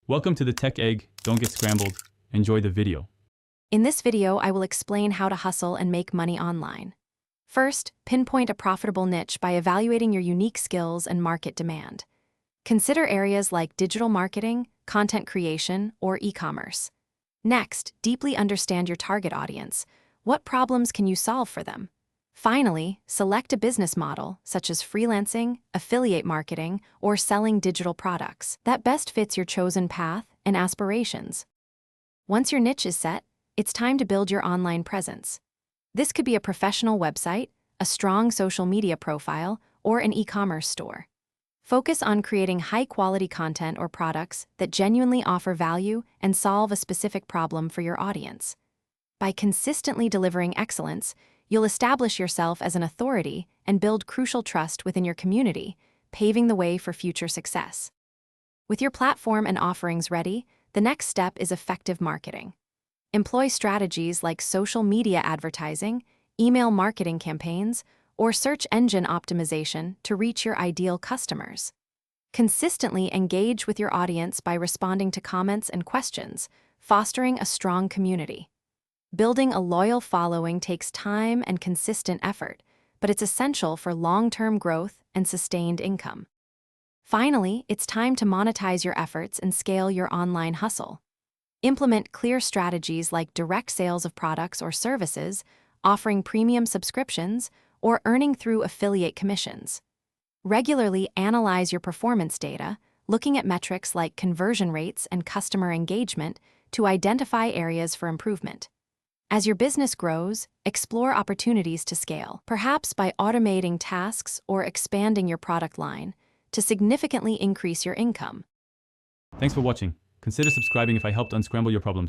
Welcome to the Tech Egg. Don't get scrambled. Enjoy the video. In this video, I will explain how to hustle and make money online. First, pinpoint a profitable niche by evaluating your unique skills and market demand. Consider areas like digital marketing, content creation, or e-commerce. Next, deeply understand your target audience. What problems can you solve for them? Finally, select a business model, such as freelancing, affiliate marketing, or selling digital products, that best fits your chosen path and aspirations. Once your niche is set, it's time to build your online presence. This could be a professional website, a strong social media profile, or an e-commerce store. Focus on creating high-quality content or products that genuinely offer value and solve a specific problem for your audience. By consistently delivering excellence, you'll establish yourself as an authority and build crucial trust within your community, paving the way for future success. With your platform and offerings ready, the next step is effective marketing. Employ strategies like social media advertising, email marketing campaigns, or search engine optimization to reach your ideal customers. Consistently engage with your audience by responding to comments and questions, fostering a strong community. Building a loyal following takes time and consistent effort, but it's essential for long-term growth and sustained income. Finally, it's time to monetize your efforts and scale your online hustle. Implement clear strategies like direct sales of products or services, offering premium subscriptions, or earning through affiliate commissions. Regularly analyze your performance data, looking at metrics like conversion rates and customer engagement to identify areas for improvement. As your business grows, explore opportunities to scale, perhaps by automating tasks or expanding your product line to significantly increase your income. Thanks for watching. Consider subscribing if I helped unscramble your problems.